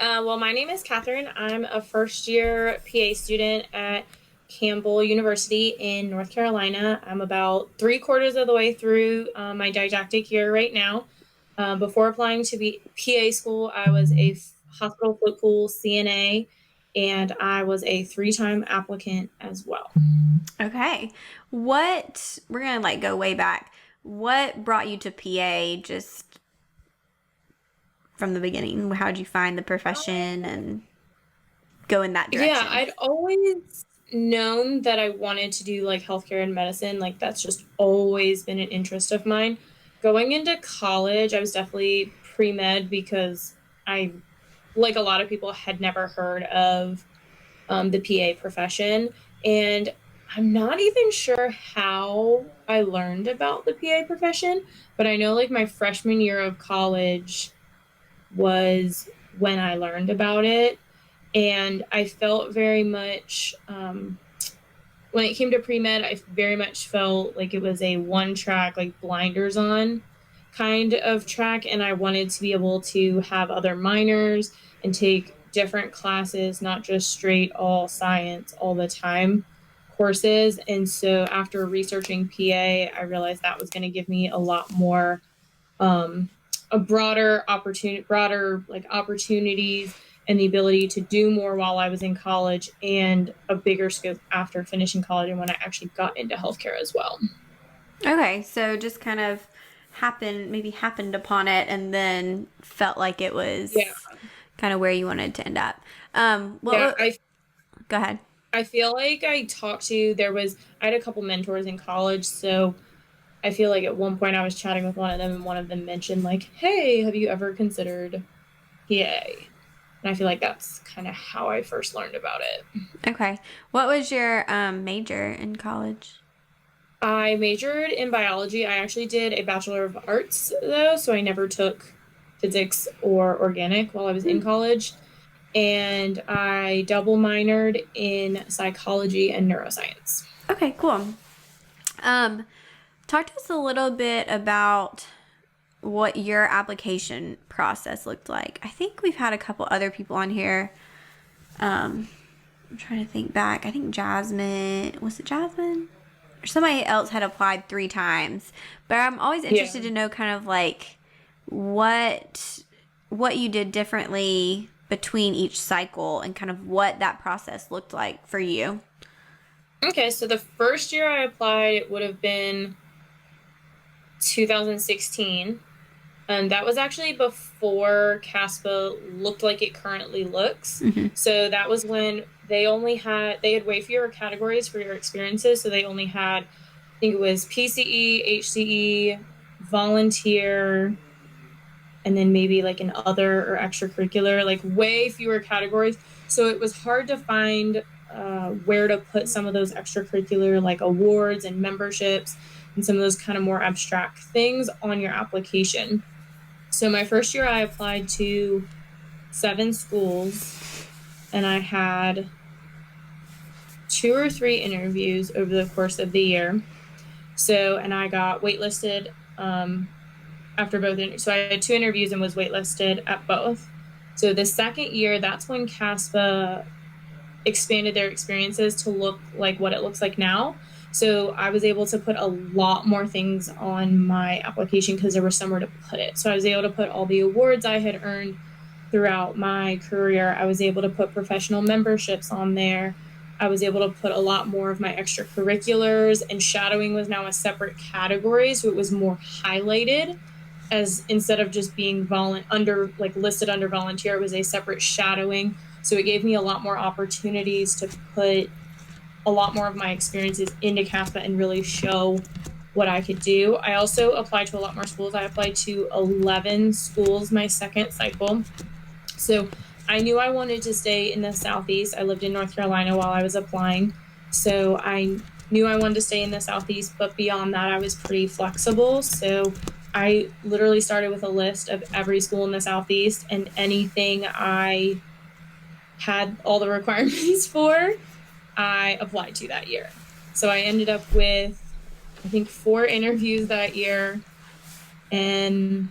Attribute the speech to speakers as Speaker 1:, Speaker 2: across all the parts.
Speaker 1: Well, my name is Kathryn. I'm a first year PA student at Campbell University in North Carolina. I'm about 3/4 of the way through my didactic year right now. Before applying to be PA school, I was a hospital float pool CNA, and I was a 3-time applicant as well.
Speaker 2: Okay. We're going to go way back. What brought you to PA just from the beginning? How did you find the profession and go in that
Speaker 1: Yeah,
Speaker 2: direction?
Speaker 1: I'd always known that I wanted to do like healthcare and medicine. Like that's just always been an interest of mine. Going into college, I was definitely pre-med because I, like a lot of people, had never heard of the PA profession. And I'm not even sure how I learned about the PA profession, but I know like my freshman year of college was when I learned about it. And I felt very much, when it came to pre-med, I very much felt like it was a one track, like blinders on kind of track. And I wanted to be able to have other minors and take different classes, not just straight all science all the time courses. And so after researching PA, I realized that was going to give me a lot more, um, a broader like opportunities and the ability to do more while I was in college and a bigger scope after finishing college and when I actually got into healthcare as well.
Speaker 2: Okay, so just kind of happened upon it and then felt like it
Speaker 1: Yeah.
Speaker 2: was kind of where you wanted to end up.
Speaker 1: Yeah.
Speaker 2: Go ahead.
Speaker 1: I feel like I had a couple mentors in college. So I feel like at one point I was chatting with one of them and one of them mentioned like, hey, have you ever considered PA? And I feel like that's kind of how I first learned about it.
Speaker 2: Okay. What was your major in college?
Speaker 1: I majored in biology. I actually did a Bachelor of Arts, though, so I never took physics or organic while I was in college. And I double minored in psychology and neuroscience.
Speaker 2: Okay, cool. Um, Talk to us a little bit about what your application process looked like. I think we've had a couple other people on here. I'm trying to think back. I think Jasmine, was it Jasmine? Or somebody else had applied 3 times. But I'm always
Speaker 1: Yeah.
Speaker 2: interested to know kind of like what what you did differently between each cycle and kind of what that process looked like for you.
Speaker 1: Okay, so the first year I applied, it would have been 2016. And that was actually before CASPA looked like it currently looks.
Speaker 2: Mm-hmm.
Speaker 1: So that was when they had way fewer categories for your experiences. So they only had, I think it was PCE, HCE, volunteer, and then maybe like an other or extracurricular, like way fewer categories. So it was hard to find where to put some of those extracurricular like awards and memberships and some of those kind of more abstract things on your application. So my first year, I applied to 7 schools, and I had 2 or 3 interviews over the course of the year. So, and I got waitlisted after both. So I had 2 interviews and was waitlisted at both. So the second year, that's when CASPA expanded their experiences to look like what it looks like now. So I was able to put a lot more things on my application because there was somewhere to put it. So I was able to put all the awards I had earned throughout my career. I was able to put professional memberships on there. I was able to put a lot more of my extracurriculars, and shadowing was now a separate category. So it was more highlighted, as instead of just being listed under volunteer, it was a separate shadowing. So it gave me a lot more opportunities to put a lot more of my experiences into CASPA and really show what I could do. I also applied to a lot more schools. I applied to 11 schools my second cycle. So I knew I wanted to stay in the Southeast. I lived in North Carolina while I was applying. So I knew I wanted to stay in the Southeast, but beyond that, I was pretty flexible. So I literally started with a list of every school in the Southeast, and anything I had all the requirements for, I applied to that year. So I ended up with, I think, 4 interviews that year and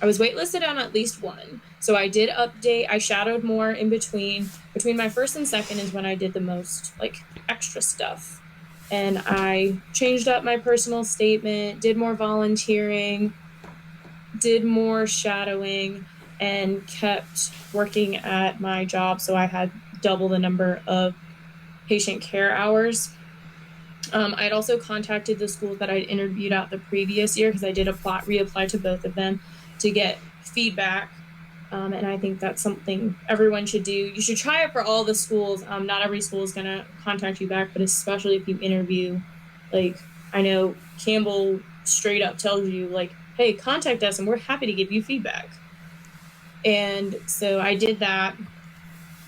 Speaker 1: I was waitlisted on at least one. So I did update. I shadowed more in between. Between my first and second is when I did the most like extra stuff. And I changed up my personal statement, did more volunteering, did more shadowing, and kept working at my job. So I had double the number of patient care hours. I'd also contacted the schools that I'd interviewed at the previous year because I did reapply to both of them to get feedback. And I think that's something everyone should do. You should try it for all the schools. Not every school is going to contact you back, but especially if you interview, like I know Campbell straight up tells you like, hey, contact us and we're happy to give you feedback. And so I did that,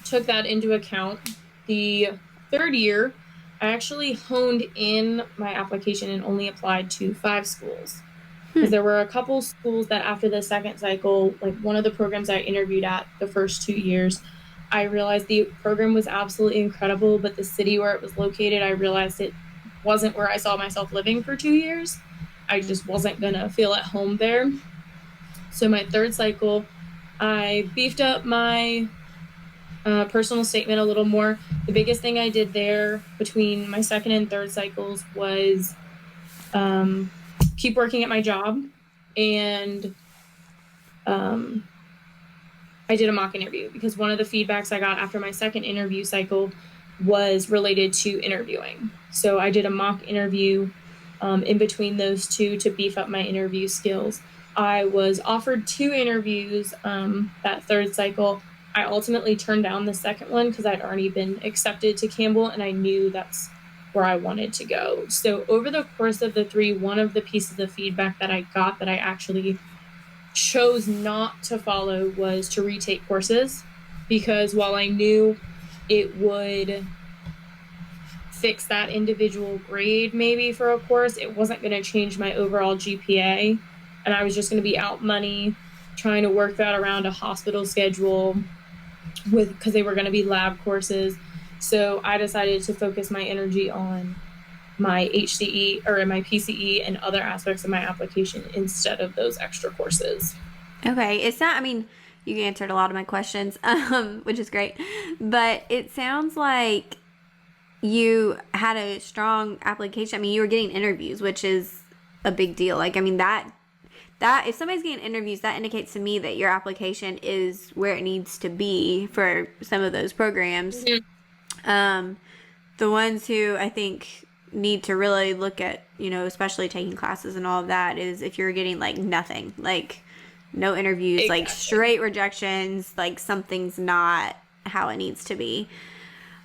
Speaker 1: took that into account. The third year, I actually honed in my application and only applied to 5 schools. Because there were a couple schools that after the second cycle, like one of the programs I interviewed at the first 2 years, I realized the program was absolutely incredible, but the city where it was located, I realized it wasn't where I saw myself living for 2 years. I just wasn't going to feel at home there. So my third cycle, I beefed up my personal statement a little more. The biggest thing I did there between my second and third cycles was keep working at my job, and I did a mock interview because one of the feedbacks I got after my second interview cycle was related to interviewing. So I did a mock interview in between those two to beef up my interview skills. I was offered 2 interviews that third cycle. I ultimately turned down the second one because I'd already been accepted to Campbell and I knew that's where I wanted to go. So over the course of the 3, one of the pieces of feedback that I got that I actually chose not to follow was to retake courses, because while I knew it would fix that individual grade maybe for a course, it wasn't going to change my overall GPA, and I was just going to be out money trying to work that around a hospital schedule because they were going to be lab courses. So I decided to focus my energy on my HCE or my PCE and other aspects of my application instead of those extra courses.
Speaker 2: Okay, it's not, I mean, you answered a lot of my questions, which is great, but it sounds like you had a strong application. I mean, you were getting interviews, which is a big deal. Like, I mean, that if somebody's getting interviews, that indicates to me that your application is where it needs to be for some of those programs. Mm-hmm. The ones who I think need to really look at, you know, especially taking classes and all of that, is if you're getting like nothing, like no interviews, exactly, like straight rejections, like something's not how it needs to be.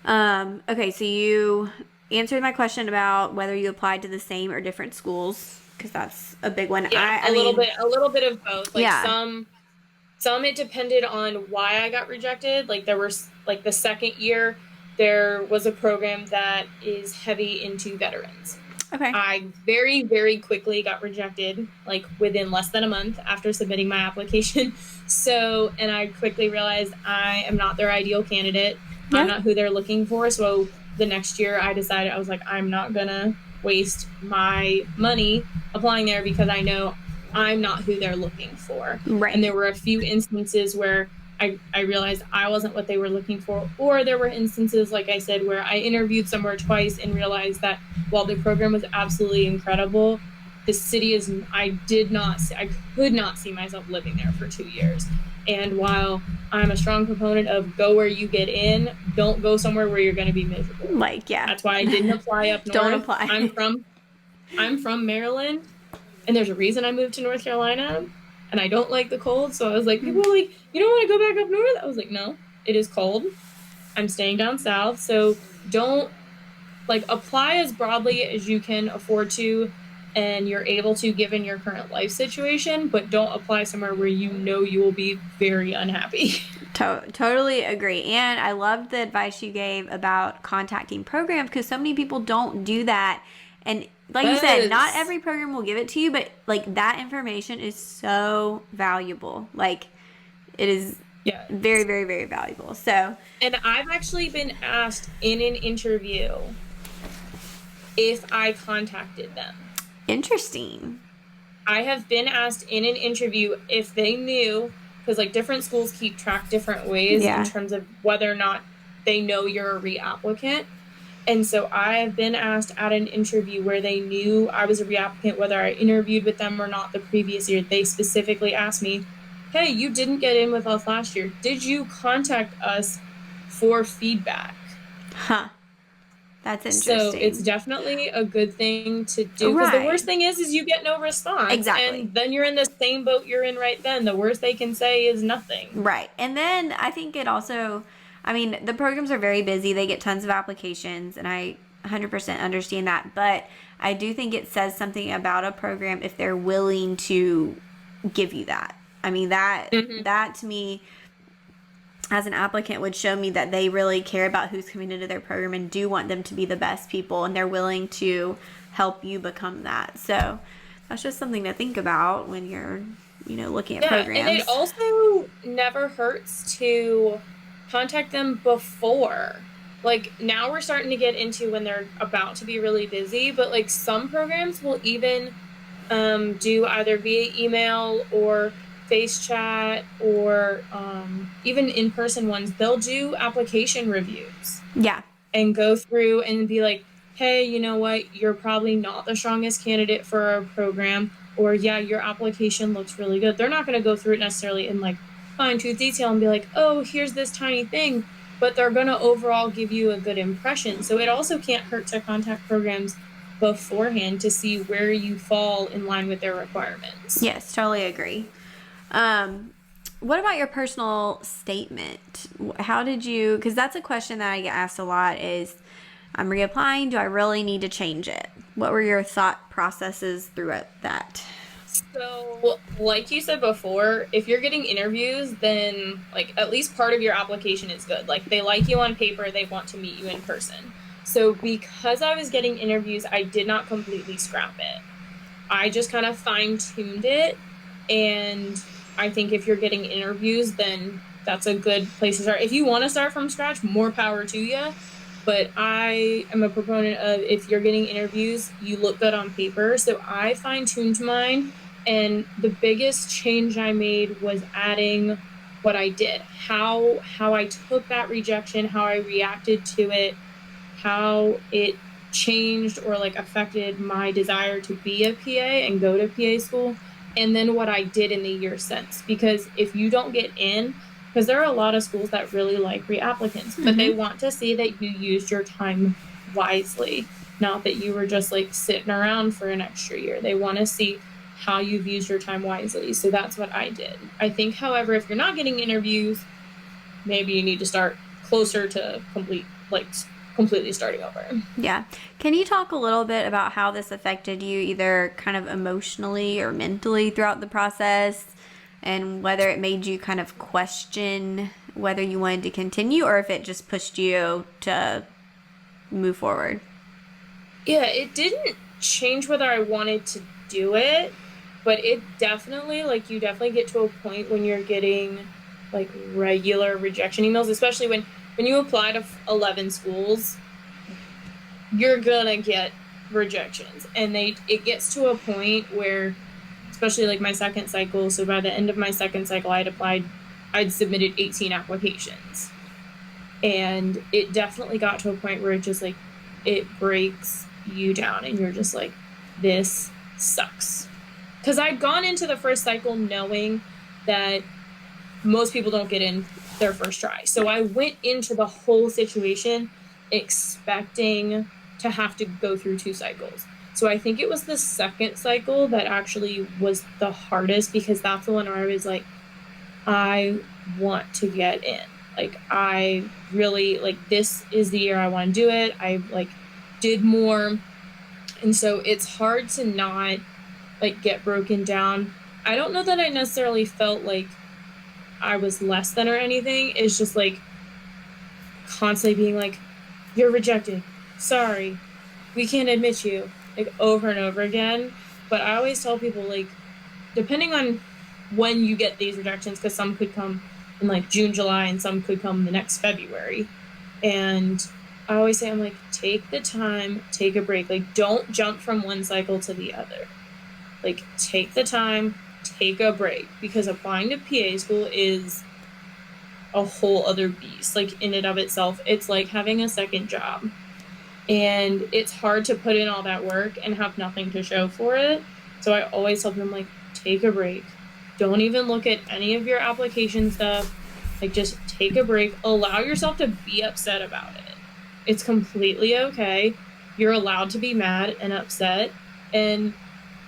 Speaker 2: Okay, so you answered my question about whether you applied to the same or different schools, because that's a big one.
Speaker 1: Yeah, a little bit of both. Like yeah. Some it depended on why I got rejected. Like there was like the second year, there was a program that is heavy into veterans. Okay. I very, very quickly got rejected, like within less than a month after submitting my application. So, and I quickly realized I am not their ideal candidate. Yeah. I'm not who they're looking for. So the next year I decided, I was like, I'm not gonna waste my money applying there because I know I'm not who they're looking for. Right. And there were a few instances where I realized I wasn't what they were looking for, or there were instances, like I said, where I interviewed somewhere twice and realized that while the program was absolutely incredible, the city I could not see myself living there for 2 years. And while I'm a strong proponent of go where you get in, don't go somewhere where you're going to be miserable. Like, yeah. That's why I didn't apply up north. Don't apply. I'm from Maryland, and there's a reason I moved to North Carolina. And I don't like the cold, so I was like, people were like, you don't want to go back up north? I was like, no, it is cold. I'm staying down south, so don't, like, apply as broadly as you can afford to and you're able to given your current life situation, but don't apply somewhere where you know you will be very unhappy.
Speaker 2: Totally agree. And I loved the advice you gave about contacting programs, because so many people don't do that. And like you said, not every program will give it to you, but like that information is so valuable. Like it is very, very, very valuable. So,
Speaker 1: and I've actually been asked in an interview if I contacted them.
Speaker 2: Interesting.
Speaker 1: I have been asked in an interview if they knew, because like different schools keep track different ways in
Speaker 2: Yeah.
Speaker 1: terms of whether or not they know you're a reapplicant. And so I have been asked at an interview where they knew I was a reapplicant, whether I interviewed with them or not the previous year. They specifically asked me, hey, you didn't get in with us last year. Did you contact us for feedback?
Speaker 2: Huh. That's
Speaker 1: So it's
Speaker 2: interesting.
Speaker 1: definitely a good thing to do, because the
Speaker 2: Right.
Speaker 1: worst thing is you get no response,
Speaker 2: Exactly.
Speaker 1: and then you're in the same boat you're in right then. The worst they can say is nothing.
Speaker 2: Right. And then I think it also, I mean, the programs are very busy. They get tons of applications, and I 100% understand that. But I do think it says something about a program if they're willing to give you that. I mean,
Speaker 1: Hmm.
Speaker 2: that to me, as an applicant, would show me that they really care about who's coming into their program and do want them to be the best people, and they're willing to help you become that. So that's just something to think about when you're, looking at
Speaker 1: Yeah, and it
Speaker 2: programs.
Speaker 1: also never hurts to contact them before. Like now we're starting to get into when they're about to be really busy, but like some programs will even do either via email or face chat or even in-person ones. They'll do application reviews
Speaker 2: Yeah.
Speaker 1: and go through and be like, hey, you know what, you're probably not the strongest candidate for our program, or yeah, your application looks really good. They're not going to go through it necessarily in like fine tooth detail and be like, oh, here's this tiny thing, but they're going to overall give you a good impression. So it also can't hurt to contact programs beforehand to see where you fall in line with their requirements.
Speaker 2: Yes, totally agree. Um, what about your personal statement? How did you, because that's a question that I get asked a lot is, I'm reapplying. Do I really need to change it? What were your thought processes throughout that?
Speaker 1: So, like you said before, if you're getting interviews, then like at least part of your application is good. Like they like you on paper, they want to meet you in person. So, because I was getting interviews, I did not completely scrap it. I just kind of fine tuned it. And I think if you're getting interviews, then that's a good place to start. If you want to start from scratch, more power to you. But I am a proponent of if you're getting interviews, you look good on paper. So I fine tuned mine. And the biggest change I made was adding what I did, how I took that rejection, how I reacted to it, how it changed or like affected my desire to be a PA and go to PA school, and then what I did in the year since. Because if you don't get in, because there are a lot of schools that really like reapplicants, but they
Speaker 2: Mm-hmm.
Speaker 1: want to see that you used your time wisely, not that you were just like sitting around for an extra year. They want to see how you've used your time wisely. So that's what I did. I think, however, if you're not getting interviews, maybe you need to start closer to completely starting over.
Speaker 2: Yeah. Can you talk a little bit about how this affected you, either kind of emotionally or mentally throughout the process, and whether it made you kind of question whether you wanted to continue or if it just pushed you to move forward?
Speaker 1: Yeah, it didn't change whether I wanted to do it, but it definitely, like, you definitely get to a point when you're getting like regular rejection emails, especially when you apply to 11 schools, you're gonna get rejections. And it gets to a point where, especially like my second cycle, so by the end of my second cycle I'd submitted 18 applications. And it definitely got to a point where it just like it breaks you down and you're just like, this sucks. Because I'd gone into the first cycle knowing that most people don't get in their first try. So I went into the whole situation expecting to have to go through two cycles. So I think it was the second cycle that actually was the hardest, because that's the one where I was like, I want to get in. Like I really like, this is the year I want to do it. I like did more. And so it's hard to not like get broken down. I don't know that I necessarily felt like I was less than or anything. It's just like constantly being like, you're rejected. Sorry. We can't admit you. Like over and over again. But I always tell people, like, depending on when you get these rejections, because some could come in like June, July, and some could come the next February. And I always say, I'm like, take the time, take a break. Like, don't jump from one cycle to the other. like take the time, take a break, because applying to PA school is a whole other beast. Like in and of itself, it's like having a second job. And it's hard to put in all that work and have nothing to show for it. So I always tell them, like, take a break. Don't even look at any of your application stuff. Like, just take a break. Allow yourself to be upset about it. It's completely okay. You're allowed to be mad and upset. And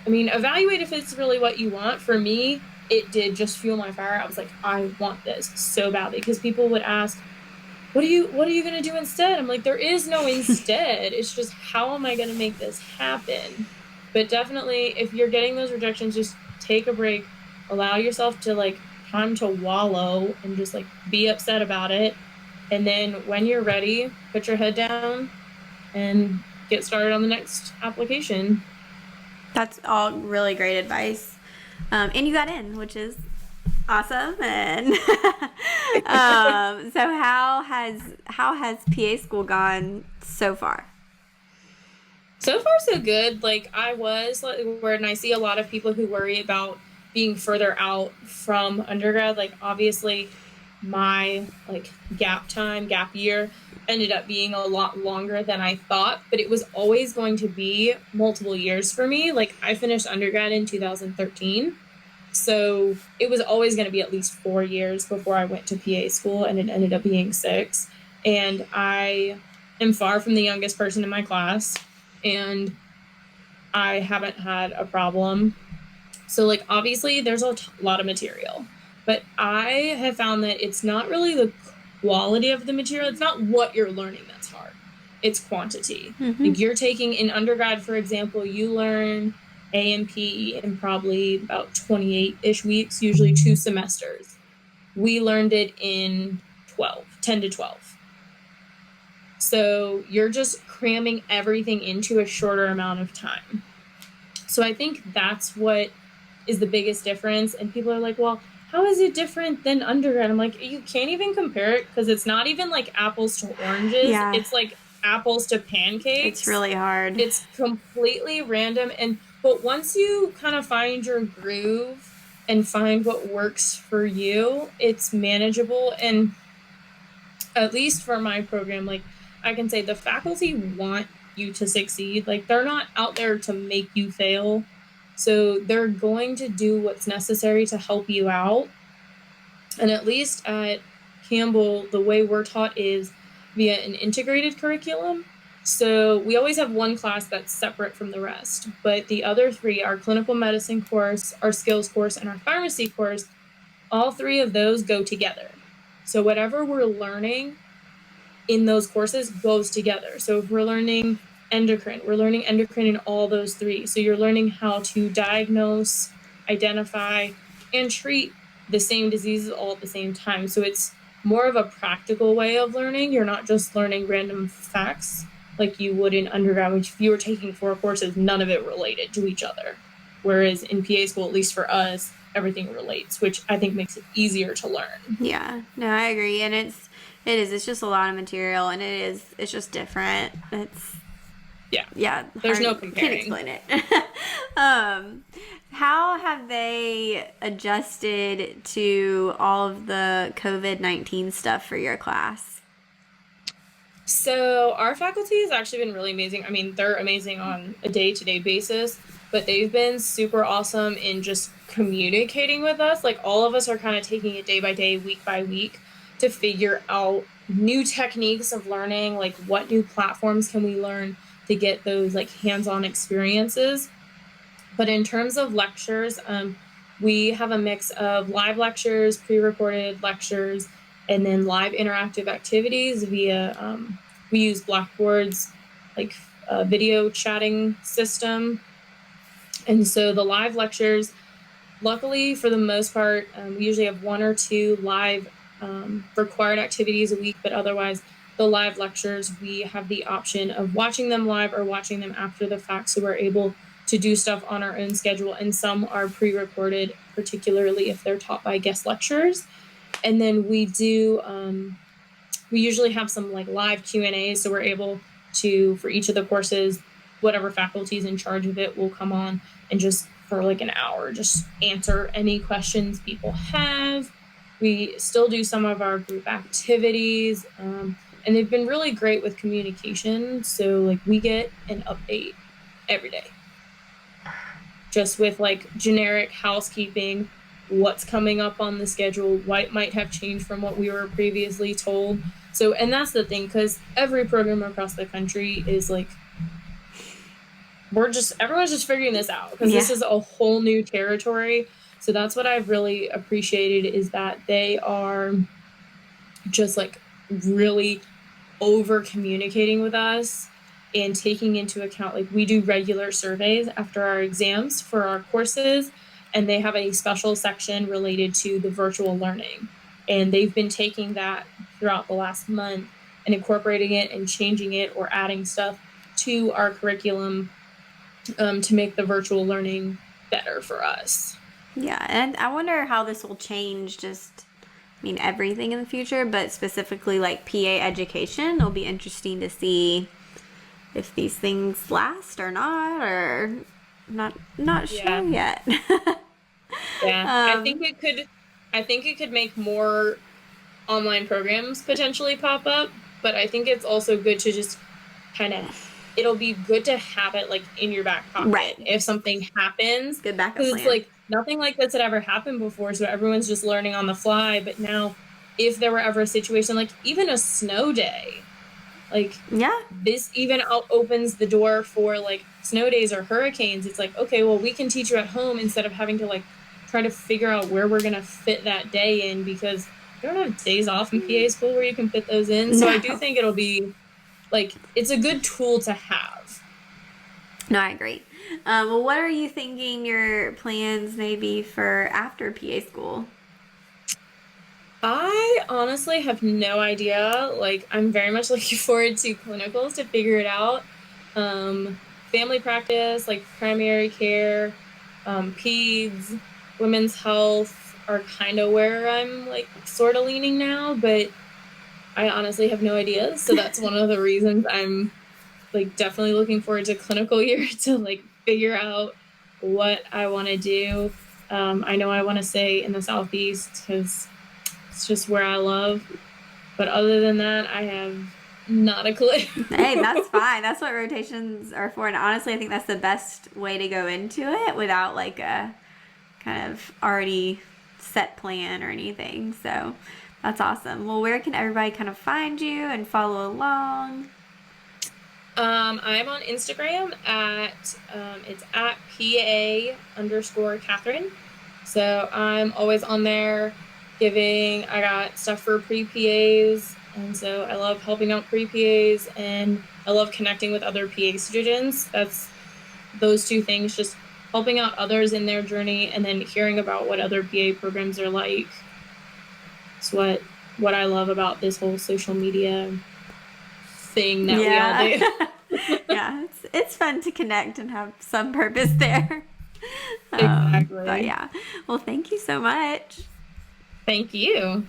Speaker 1: I mean, evaluate if it's really what you want. For me, it did just fuel my fire. I was like, I want this so badly, because people would ask, what are you going to do instead? I'm like, there is no instead. It's just, how am I going to make this happen? But definitely, if you're getting those rejections, just take a break, allow yourself to like time to wallow and just like be upset about it. And then when you're ready, put your head down and get started on the next application.
Speaker 2: That's all really great advice. And you got in, which is awesome. And so how has PA school gone so far?
Speaker 1: So far, so good. Like, I was, and I see a lot of people who worry about being further out from undergrad. Like, obviously, my like gap year ended up being a lot longer than I thought, but it was always going to be multiple years for me. Like, I finished undergrad in 2013. So it was always going to be at least 4 years before I went to PA school, and it ended up being 6. And I am far from the youngest person in my class, and I haven't had a problem. So, like, obviously, there's a lot of material, but I have found that it's not really the quality of the material. It's not what you're learning that's hard. It's quantity.
Speaker 2: Mm-hmm.
Speaker 1: Like, you're taking in undergrad, for example, you learn A&P in probably about 28-ish weeks, usually 2 semesters. We learned it in 10 to 12. So you're just cramming everything into a shorter amount of time. So I think that's what is the biggest difference. And people are like, well, how is it different than undergrad? I'm like, you can't even compare it, because it's not even like apples to oranges.
Speaker 2: Yeah.
Speaker 1: It's like apples to pancakes.
Speaker 2: It's really hard.
Speaker 1: It's completely random. But once you kind of find your groove and find what works for you, it's manageable. And at least for my program, like, I can say the faculty want you to succeed. Like, they're not out there to make you fail. So they're going to do what's necessary to help you out. And at least at Campbell, the way we're taught is via an integrated curriculum. So we always have one class that's separate from the rest, but the other 3, our clinical medicine course, our skills course, and our pharmacy course, all 3 of those go together. So whatever we're learning in those courses goes together. So if we're learning endocrine, we're learning endocrine in all those 3. So you're learning how to diagnose, identify, and treat the same diseases all at the same time. So it's more of a practical way of learning. You're not just learning random facts like you would in undergrad, which if you were taking 4 courses, none of it related to each other. Whereas in PA school, at least for us, everything relates, which I think makes it easier to learn.
Speaker 2: Yeah, no, I agree. And it's just a lot of material, and it's just different. Yeah,
Speaker 1: there's
Speaker 2: hard,
Speaker 1: no comparing.
Speaker 2: Can't explain it. How have they adjusted to all of the COVID-19 stuff for your class?
Speaker 1: So our faculty has actually been really amazing. I mean, they're amazing on a day-to-day basis, but they've been super awesome in just communicating with us. Like, all of us are kind of taking it day by day, week by week, to figure out new techniques of learning. Like, what new platforms can we learn to get those like hands-on experiences? But in terms of lectures, we have a mix of live lectures, pre-recorded lectures, and then live interactive activities via, we use Blackboard's like video chatting system. And so the live lectures, luckily for the most part, we usually have 1 or 2 live required activities a week, but otherwise the live lectures, we have the option of watching them live or watching them after the fact. So we're able to do stuff on our own schedule, and some are pre-recorded, particularly if they're taught by guest lecturers. And then we usually have some like live Q&As, so we're able to, for each of the courses, whatever faculty is in charge of it will come on and just for like an hour, just answer any questions people have. We still do some of our group activities, and they've been really great with communication. So like we get an update every day, just with like generic housekeeping, what's coming up on the schedule, what might have changed from what we were previously told. So, and that's the thing, because every program across the country is like, everyone's just figuring this out, because this is a whole new territory. So that's what I've really appreciated, is that they are just like really over communicating with us and taking into account, like we do regular surveys after our exams for our courses, and they have a special section related to the virtual learning. And they've been taking that throughout the last month and incorporating it and changing it or adding stuff to our curriculum to make the virtual learning better for us.
Speaker 2: Yeah, and I wonder how this will change everything in the future, but specifically like PA education. It'll be interesting to see if these things last or not, or not sure yet.
Speaker 1: Yeah, I think it could make more online programs potentially pop up, but I think it's also good to just it'll be good to have it like in your back pocket,
Speaker 2: right,
Speaker 1: if something happens.
Speaker 2: Good backup
Speaker 1: plan.
Speaker 2: Because
Speaker 1: it's like nothing like this had ever happened before, so everyone's just learning on the fly. But now, if there were ever a situation like even a snow day, like this even opens the door for like snow days or hurricanes. It's like, okay, well, we can teach you at home instead of having to like try to figure out where we're gonna fit that day in, because you don't have days off in PA school where you can fit those in. So I do think it'll be like, it's a good tool to have.
Speaker 2: No, I agree. Well, what are you thinking your plans may be for after PA school?
Speaker 1: I honestly have no idea. Like, I'm very much looking forward to clinicals to figure it out. Family practice, like primary care, peds, women's health are kind of where I'm like sort of leaning now, but I honestly have no idea. So that's one of the reasons I'm like definitely looking forward to clinical year to like figure out what I want to do. I know I want to stay in the Southeast because it's just where I love. But other than that, I have not a clue.
Speaker 2: Hey, that's fine. That's what rotations are for. And honestly, I think that's the best way to go into it without like a kind of already set plan or anything. So that's awesome. Well, where can everybody kind of find you and follow along?
Speaker 1: I'm on Instagram it's at PA_Kathryn. So I'm always on there I got stuff for pre-PAs. And so I love helping out pre-PAs, and I love connecting with other PA students. That's those two things, just helping out others in their journey and then hearing about what other PA programs are like. It's what I love about this whole social media thing that we all do.
Speaker 2: Yeah, it's fun to connect and have some purpose there.
Speaker 1: Exactly.
Speaker 2: But yeah. Well, thank you so much.
Speaker 1: Thank you.